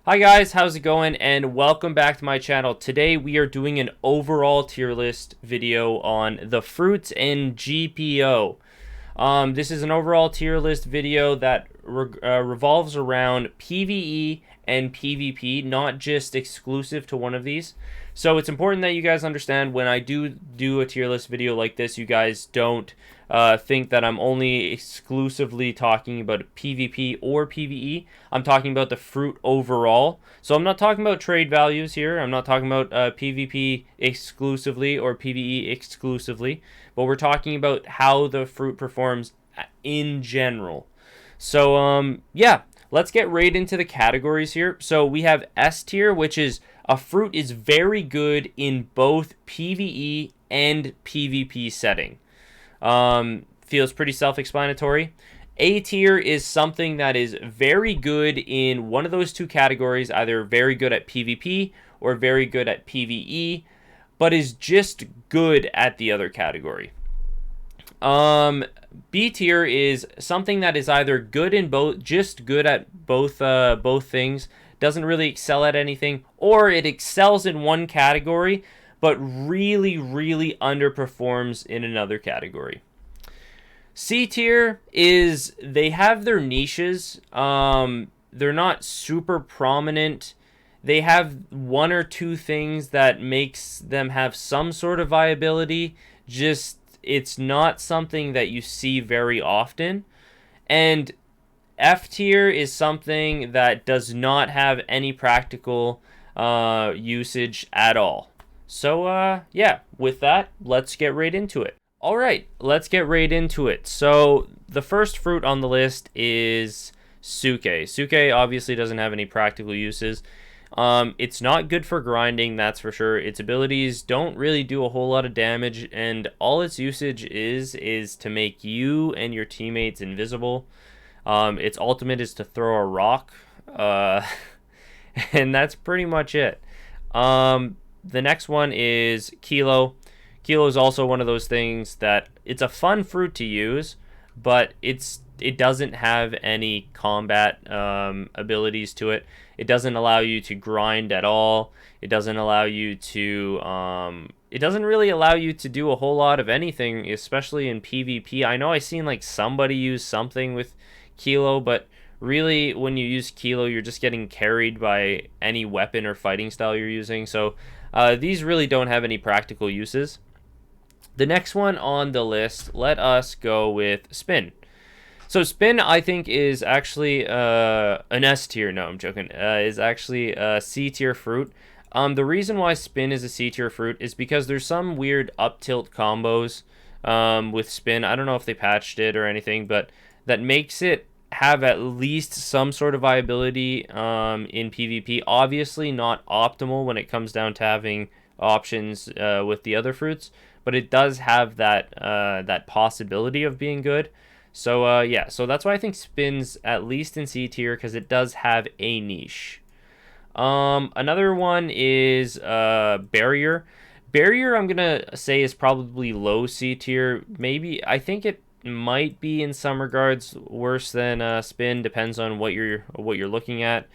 Hi guys, how's it going? And welcome back to my channel. Today we are doing an overall tier list video on the fruits in GPO. This is an overall tier list video that revolves around PvE and PvP, not just exclusive to one of these. So it's important that you guys understand when I do a tier list video like this, you guys don't think that I'm only exclusively talking about PvP or PvE. I'm talking about the fruit overall. So I'm not talking about trade values here. I'm not talking about PvP exclusively or PvE exclusively. But we're talking about how the fruit performs in general. So, yeah, let's get right into the categories here. So we have S tier, which is a fruit is very good in both PvE and PvP setting. Feels pretty self-explanatory. A tier is something that is very good in one of those two categories, either very good at PvP or very good at PvE, but is just good at the other category. B tier is something that is either good in both, just good at both things, doesn't really excel at anything, or it excels in one category, but really underperforms in another category. C tier is they have their niches. They're not super prominent. They have one or two things that makes them have some sort of viability. Just it's not something that you see very often. And F tier is something that does not have any practical usage at all. So, yeah, with that, let's get right into it. All right, let's get right into it. So the first fruit on the list is Suke. Suke obviously doesn't have any practical uses. It's not good for grinding, that's for sure. Its abilities don't really do a whole lot of damage, and all its usage is to make you and your teammates invisible. Its ultimate is to throw a rock, and that's pretty much it. The next one is Kilo. Kilo is also one of those things that it's a fun fruit to use, but it doesn't have any combat abilities to it. It doesn't allow you to grind at all. It doesn't allow you to it doesn't really allow you to do a whole lot of anything, especially in PvP. I know I seen like somebody use something with Kilo, but really when you use Kilo, you're just getting carried by any weapon or fighting style you're using. So these really don't have any practical uses. The next one on the list, let us go with Spin. So Spin, I think, is actually an S tier. No, I'm joking. Is actually a C tier fruit. The reason why Spin is a C tier fruit is because there's some weird up tilt combos with Spin. I don't know if they patched it or anything, but that makes it have at least some sort of viability in PvP. Obviously not optimal when it comes down to having options with the other fruits, but it does have that possibility of being good. So yeah, so that's why I think Spin's at least in C tier, because it does have a niche. Another one is Barrier. Barrier, I'm gonna say, is probably low C tier. Maybe I think it might be in some regards worse than Spin. Depends on what you're looking at.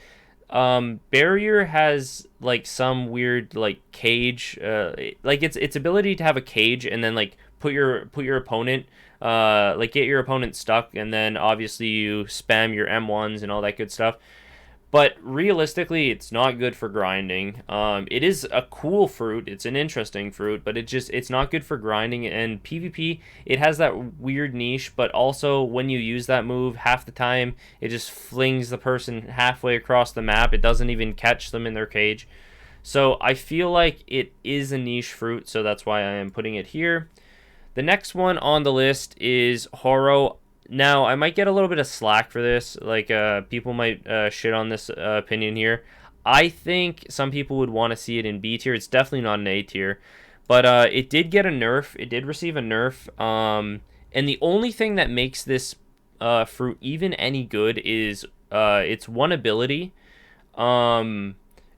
Barrier has like some weird like cage, like its ability to have a cage and then like put your opponent, like get your opponent stuck, and then obviously you spam your M1s and all that good stuff. But realistically, it's not good for grinding. It is a cool fruit. It's an interesting fruit, but it's not good for grinding. And PvP, it has that weird niche, but also when you use that move, half the time it just flings the person halfway across the map. It doesn't even catch them in their cage. So I feel like it is a niche fruit, so that's why I am putting it here. The next one on the list is Horo. Now, I might get a little bit of slack for this. Like, people might shit on this opinion here. I think some people would want to see it in B tier. It's definitely not an A tier. But it did get a nerf. It did receive a nerf. And the only thing that makes this fruit even any good is its one ability.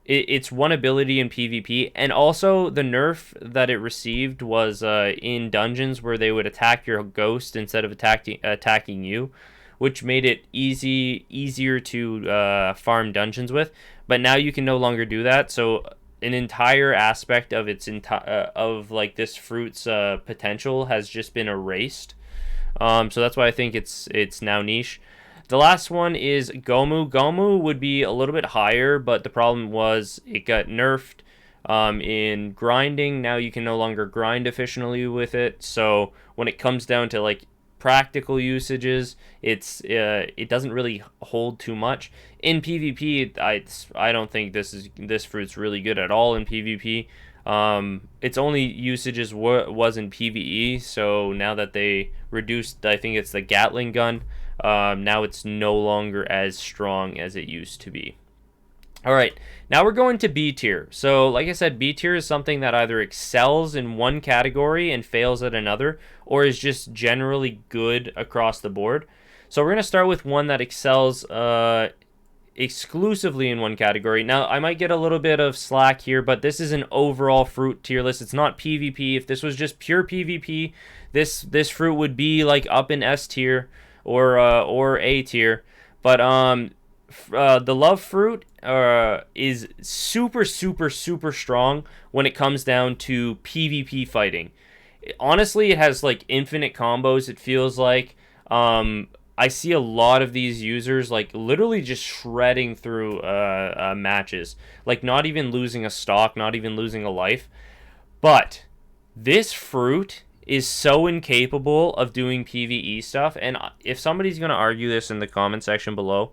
Its one ability in PvP, and also the nerf that it received was in dungeons where they would attack your ghost instead of attacking you, which made it easier to farm dungeons with. But now you can no longer do that. So an entire aspect of of like this fruit's potential has just been erased. So that's why I think it's now niche. The last one is Gomu. Gomu would be a little bit higher, but the problem was it got nerfed in grinding. Now you can no longer grind efficiently with it. So when it comes down to like practical usages, it doesn't really hold too much. In PvP, I don't think this fruit's really good at all in PvP. Its only usages was in PvE. So now that they reduced, I think it's the Gatling gun. Now it's no longer as strong as it used to be. All right, now we're going to B tier. So like I said, B tier is something that either excels in one category and fails at another, or is just generally good across the board. So we're going to start with one that excels exclusively in one category. Now, I might get a little bit of slack here, but this is an overall fruit tier list. It's not PvP. If this was just pure PvP, this fruit would be like up in S tier or A tier. But the love fruit is super strong when it comes down to PvP fighting. Honestly, it has like infinite combos. It feels like I see a lot of these users like literally just shredding through matches, like not even losing a stock, not even losing a life. But this fruit is so incapable of doing PvE stuff. And if somebody's going to argue this in the comment section below,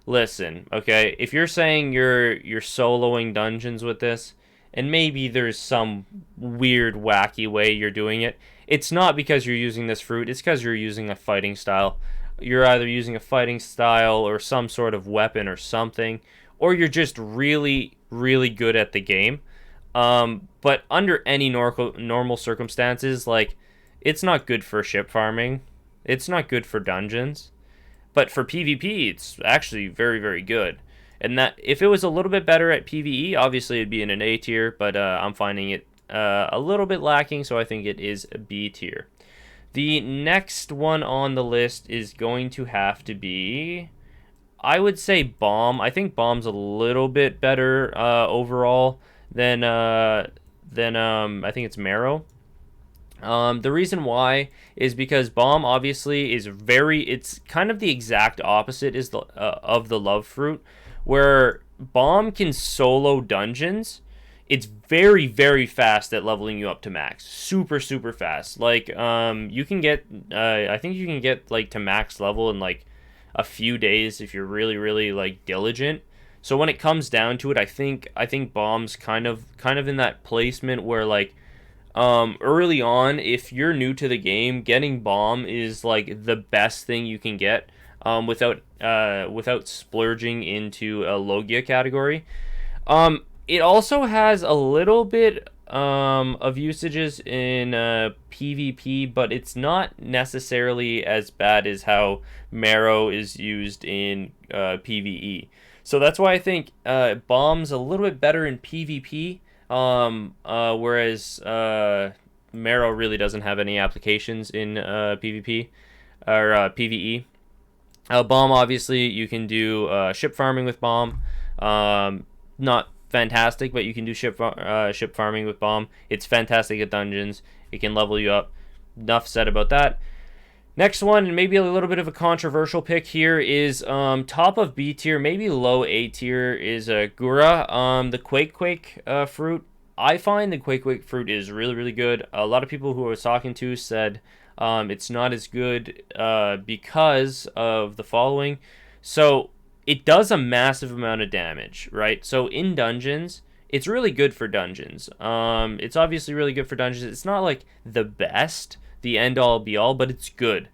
listen, okay, if you're saying you're soloing dungeons with this, and maybe there's some weird, wacky way you're doing it, it's not because you're using this fruit, it's because you're using a fighting style. You're either using a fighting style or some sort of weapon or something, or you're just really good at the game. But under any normal circumstances, like, it's not good for ship farming. It's not good for dungeons. But for PvP, it's actually very good. And that if it was a little bit better at PvE, obviously it'd be in an A tier, but I'm finding it a little bit lacking, so I think it is a B tier. The next one on the list is going to have to be, I would say, Bomb. I think Bomb's a little bit better overall than I think it's Marrow. The reason why is because Bomb obviously is it's kind of the exact opposite of the Love Fruit, where Bomb can solo dungeons. It's very fast at leveling you up to max. Super fast. Like, you can get, I think you can get, like, to max level in, like, a few days if you're really, like, diligent. So when it comes down to it, I think Bomb's kind of in that placement where, like, early on, if you're new to the game, getting Bomb is, like, the best thing you can get, without splurging into a Logia category. It also has a little bit of usages in PvP, but it's not necessarily as bad as how Marrow is used in PvE. So that's why I think Bomb's a little bit better in PvP, whereas Marrow really doesn't have any applications in PvP or PvE. Bomb, obviously, you can do ship farming with Bomb. Not fantastic, but you can do ship farming with Bomb. It's fantastic at dungeons. It can level you up. Enough said about that. Next one, and maybe a little bit of a controversial pick here, is top of B tier, maybe low A tier, is Gura, the Quake fruit. I find the Quake fruit is really good. A lot of people who I was talking to said it's not as good because of the following. So it does a massive amount of damage, right? So in dungeons, it's really good for dungeons. It's obviously really good for dungeons. It's not like the best, the end-all be-all, but it's good.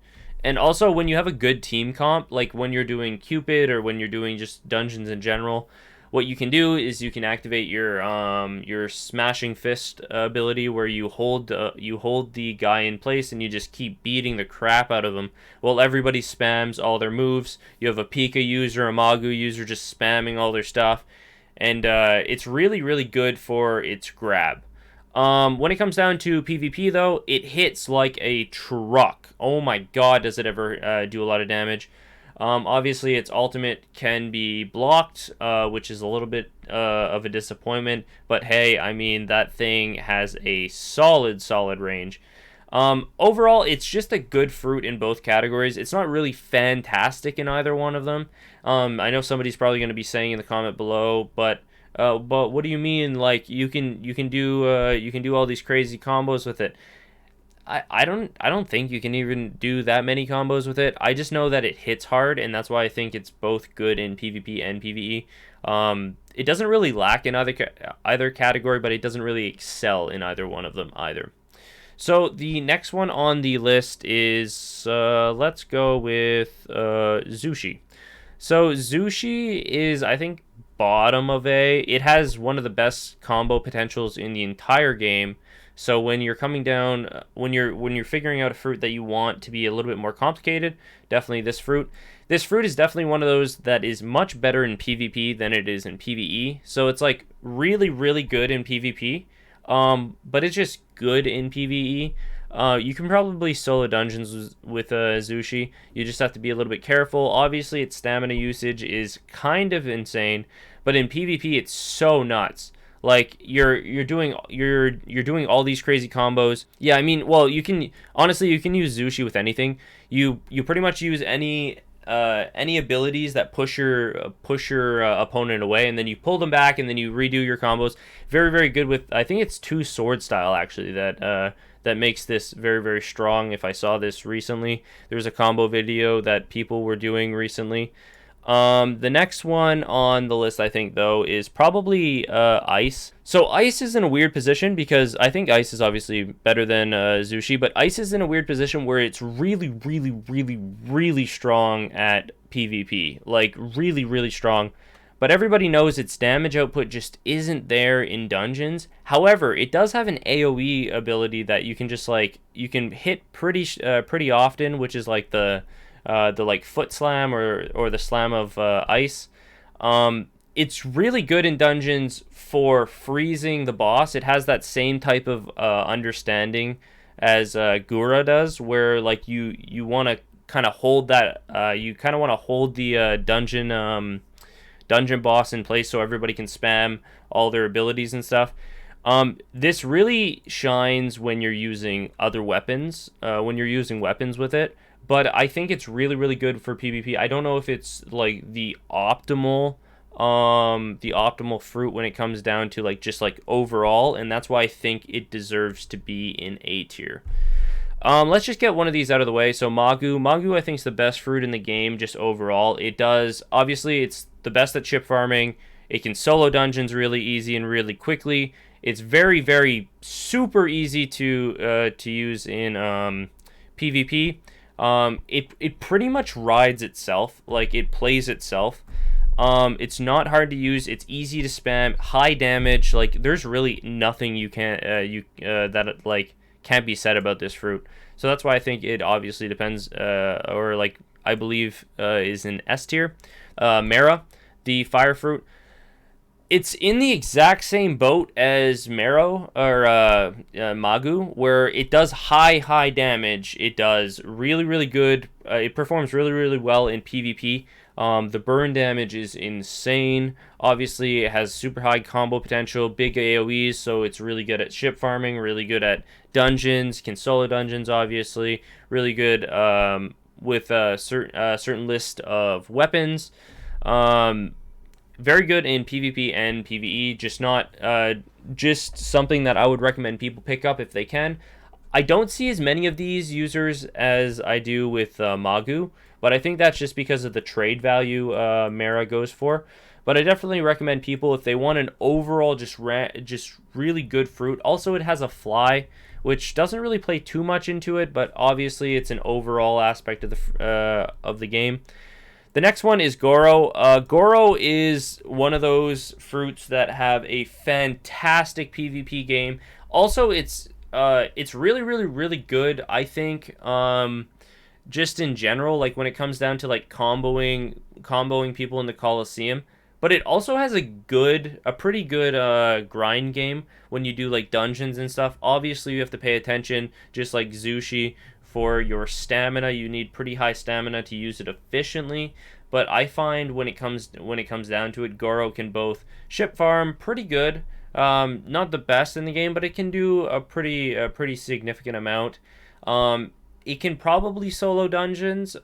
And also, when you have a good team comp, like when you're doing Cupid or when you're doing just dungeons in general, what you can do is you can activate your smashing fist ability, where you hold the guy in place and you just keep beating the crap out of him while everybody spams all their moves. You have a Pika user, a Magu user just spamming all their stuff, and it's really good for its grab. When it comes down to PvP, though, it hits like a truck. Oh my god, does it ever do a lot of damage. Obviously, its ultimate can be blocked, which is a little bit of a disappointment. But hey, I mean, that thing has a solid range. Overall, it's just a good fruit in both categories. It's not really fantastic in either one of them. I know somebody's probably going to be saying in the comment below, but what do you mean? Like you can do all these crazy combos with it. I don't think you can even do that many combos with it. I just know that it hits hard, and that's why I think it's both good in PvP and PvE. It doesn't really lack in either category, but it doesn't really excel in either one of them either. So the next one on the list is let's go with Zushi. So Zushi is, I think, bottom of A. It has one of the best combo potentials in the entire game. So when you're coming down, when you're figuring out a fruit that you want to be a little bit more complicated, definitely this fruit. This fruit is definitely one of those that is much better in PvP than it is in PvE. So it's like really good in PvP, but it's just good in PvE. You can probably solo dungeons with Zushi. You just have to be a little bit careful. Obviously, its stamina usage is kind of insane, but in PvP, it's so nuts. Like you're doing all these crazy combos. Yeah, I mean, well, you can use Zushi with anything. You pretty much use any abilities that push your opponent away, and then you pull them back, and then you redo your combos. Very good with, I think it's 2 sword style actually that makes this very strong. If I saw this recently, there was a combo video that people were doing recently. The next one on the list, I think, though, is probably Ice. So Ice is in a weird position because I think Ice is obviously better than Zushi, but Ice is in a weird position where it's really strong at PvP. Like, really strong. But everybody knows its damage output just isn't there in dungeons. However, it does have an AoE ability that you can just, like, you can hit pretty often, which is like the like foot slam or the slam of ice. It's really good in dungeons for freezing the boss. It has that same type of understanding as Gura does, where like you want to kind of hold that you kind of want to hold the dungeon boss in place so everybody can spam all their abilities and stuff. This really shines when you're using other weapons, when you're using weapons with it. But I think it's really good for PvP. I don't know if it's like the optimal fruit when it comes down to like just like overall, and that's why I think it deserves to be in A tier. Let's just get one of these out of the way. So Magu I think is the best fruit in the game just overall. It does, obviously it's the best at chip farming. It can solo dungeons really easy and really quickly. It's very super easy to use in PvP. It pretty much rides itself, like it plays itself. It's not hard to use. It's easy to spam. High damage. Like there's really nothing you can't that like can't be said about this fruit. So that's why I think it obviously depends. Or like I believe is in S tier. Mara, the fire fruit. It's in the exact same boat as Marrow or Magu, where it does high damage. It does really good. It performs really well in PvP. The burn damage is insane. Obviously, it has super high combo potential, big AoEs, so it's really good at ship farming, really good at dungeons, can solo dungeons, obviously. Really good with a certain list of weapons. Very good in PvP and PvE, just something that I would recommend people pick up if they can. I don't see as many of these users as I do with Magu, but I think that's just because of the trade value Mara goes for. But I definitely recommend people if they want an overall just really good fruit. Also, it has a fly, which doesn't really play too much into it, but obviously it's an overall aspect of the game. The next one is Goro. Goro is one of those fruits that have a fantastic PvP game. Also, it's really good, I think, just in general, like when it comes down to like comboing people in the Colosseum. but it also has a pretty good grind game when you do like dungeons and stuff. Obviously, you have to pay attention, just like Zushi, for your stamina. You need pretty high stamina to use it efficiently. But I find when it comes down to it, Goro can both ship farm pretty good. Not the best in the game, but it can do a pretty significant amount. It can probably solo dungeons.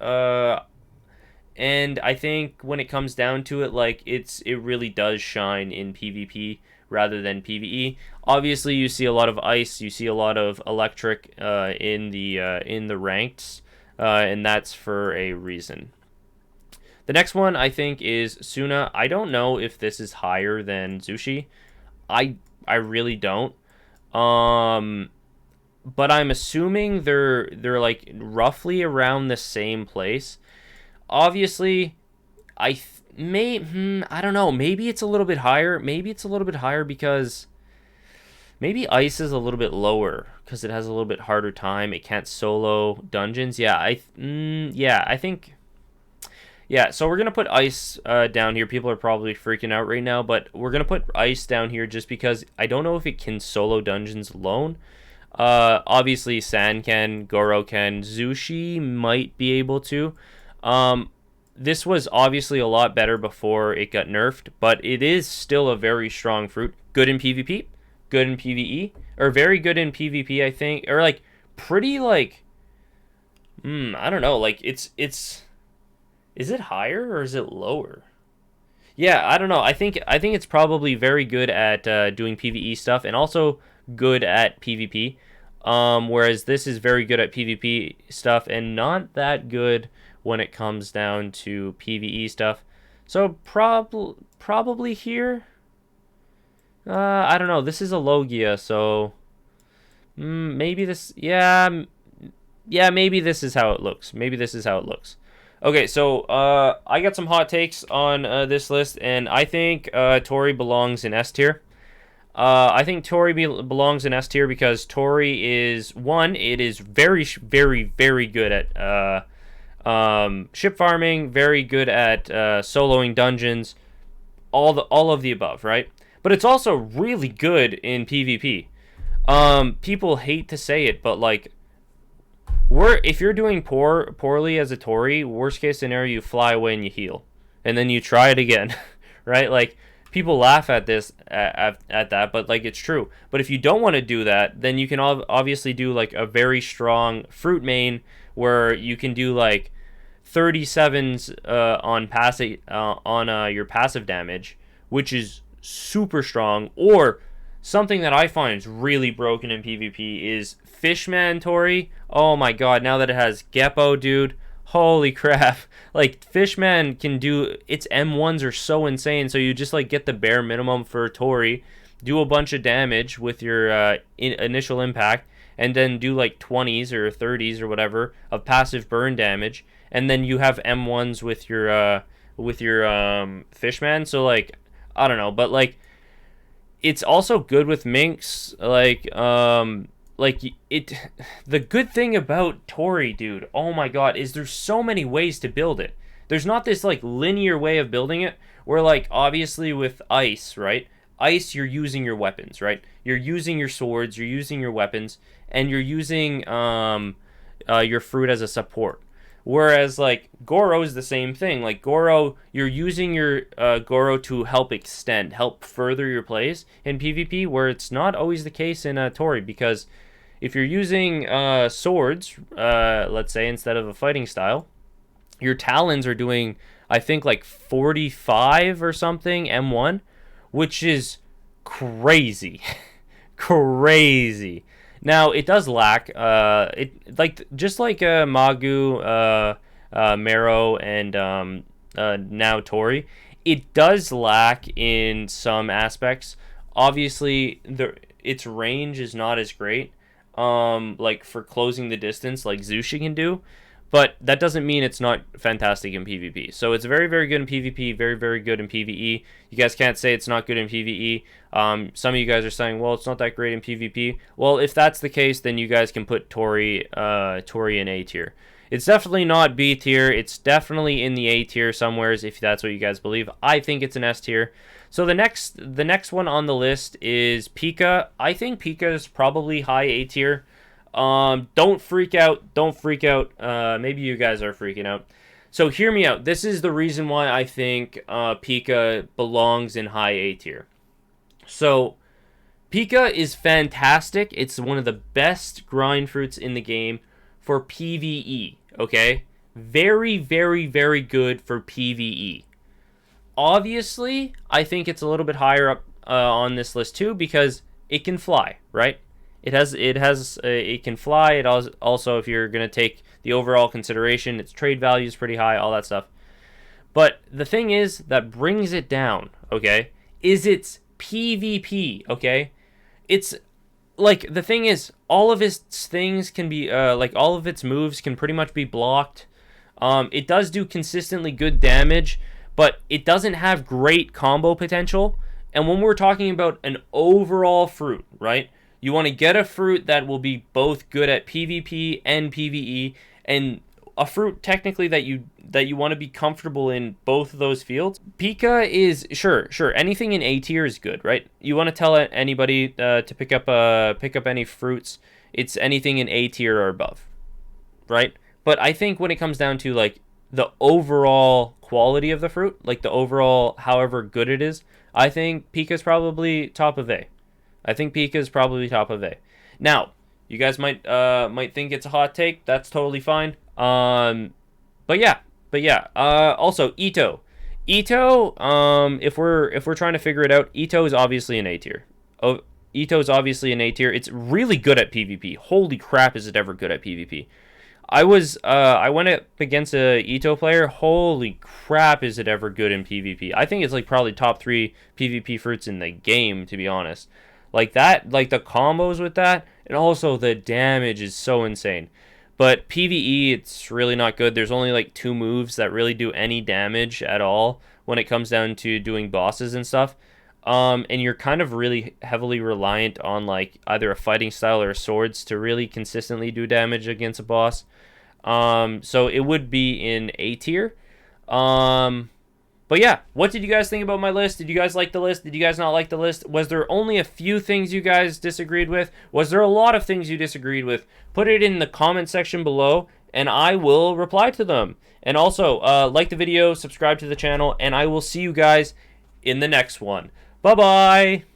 And I think when it comes down to it, like it really does shine in PvP rather than PvE. Obviously, you see a lot of ice, you see a lot of electric in the ranks, and that's for a reason. The next one I think is Suna. I don't know if this is higher than Zushi. I really don't. Um, but I'm assuming they're like roughly around the same place. Obviously, I don't know. Maybe it's a little bit higher. Maybe it's a little bit higher because maybe ice is a little bit lower because it has a little bit harder time. It can't solo dungeons. Yeah, I think. Yeah, so we're gonna put ice down here. People are probably freaking out right now, but we're gonna put ice down here just because I don't know if it can solo dungeons alone. Obviously, San can, Goro can, Zushi might be able to. Um, this was obviously a lot better before it got nerfed, but it is still a very strong fruit. Good in PvP, good in PvE, or very good in PvP, I think, or like pretty like, I don't know, like it's. Is it higher or is it lower? Yeah, I don't know. I think it's probably very good at doing PvE stuff and also good at PvP. Whereas this is very good at PvP stuff and not that good when it comes down to PvE stuff. So probably here. I don't know. This is a Logia, so maybe this. Yeah. Maybe this is how it looks. Maybe this is how it looks. Okay, so I got some hot takes on this list, and I think Tori belongs in S tier. I think Tori belongs in S tier because Tori is one. It is very, very, very good at ship farming. Very good at soloing dungeons. All of the above, right? But it's also really good in PvP. People hate to say it, but like if you're doing poorly as a Tori, worst case scenario, you fly away and you heal, and then you try it again, right? Like people laugh at this at that, but like it's true. But if you don't want to do that, then you can obviously do like a very strong fruit main where you can do like 37s on passive on your passive damage, which is super strong. Or something that I find is really broken in PvP is Fishman Tori. Oh my god, now that it has Geppo, dude. Holy crap. Like, Fishman can do... Its M1s are so insane, so you just, like, get the bare minimum for Tori, do a bunch of damage with your initial impact, and then do, like, 20s or 30s or whatever of passive burn damage, and then you have M1s with your Fishman, so, like, I don't know, but, like, it's also good with Minx, the good thing about Tori, dude, oh my god, is there's so many ways to build it. There's not this like linear way of building it where like obviously with ice, right? Ice, you're using your weapons, right? You're using your swords, you're using your weapons, and you're using your fruit as a support. Whereas like Goro is the same thing. Like Goro, you're using your Goro to help extend, help further your plays in PvP, where it's not always the case in Tori, because if you're using swords, let's say, instead of a fighting style, your talons are doing, I think, like 45 or something M1, which is crazy. Crazy. Now, it does lack, just like Magu, Mero, and now Tori, it does lack in some aspects. Obviously, its range is not as great. Like for closing the distance like Zushi can do, but that doesn't mean it's not fantastic in PvP. So it's very, very good in PvP, very, very good in PvE. You guys can't say it's not good in PvE. Some of you guys are saying, well, it's not that great in PvP. Well, if that's the case, then you guys can put Tori in A tier. It's definitely not B tier. It's definitely in the A tier somewheres, if that's what you guys believe. I think it's an S tier. So the next one on the list is Pika. I think Pika is probably high A tier. Don't freak out. Don't freak out. Maybe you guys are freaking out. So hear me out. This is the reason why I think Pika belongs in high A tier. So Pika is fantastic. It's one of the best grind fruits in the game for PvE, okay? Very, very, very good for PvE. Obviously, I think it's a little bit higher up on this list too because it can fly, right? It can fly. It also, if you're going to take the overall consideration, its trade value is pretty high, all that stuff. But the thing is that brings it down, okay, is its PvP, okay? It's like, the thing is, all of its things can be like, all of its moves can pretty much be blocked. It does do consistently good damage, but it doesn't have great combo potential. And when we're talking about an overall fruit, right, you want to get a fruit that will be both good at PvP and PvE, and a fruit technically that you want to be comfortable in both of those fields. Pika is sure anything in A tier is good, right? You want to tell anybody to pick up any fruits, it's anything in A tier or above, right? But I think when it comes down to like the overall quality of the fruit, like the overall however good it is, I think Pika is probably top of A. I think Pika is probably top of A. Now, you guys might think it's a hot take. That's totally fine. But yeah. Also Ito. Ito, if we're trying to figure it out, Ito is obviously an A tier. Oh, Ito is obviously an A tier. It's really good at PvP. Holy crap, is it ever good at PvP? I went up against a Ito player. Holy crap, is it ever good in PvP? I think it's like probably top 3 PvP fruits in the game, to be honest. Like that, like the combos with that, and also the damage is so insane. But PvE, it's really not good. There's only like 2 moves that really do any damage at all when it comes down to doing bosses and stuff. And you're kind of really heavily reliant on like either a fighting style or swords to really consistently do damage against a boss. So it would be in A tier. But yeah, what did you guys think about my list? Did you guys like the list? Did you guys not like the list? Was there only a few things you guys disagreed with? Was there a lot of things you disagreed with? Put it in the comment section below, and I will reply to them. And also, like the video, subscribe to the channel, and I will see you guys in the next one. Bye-bye!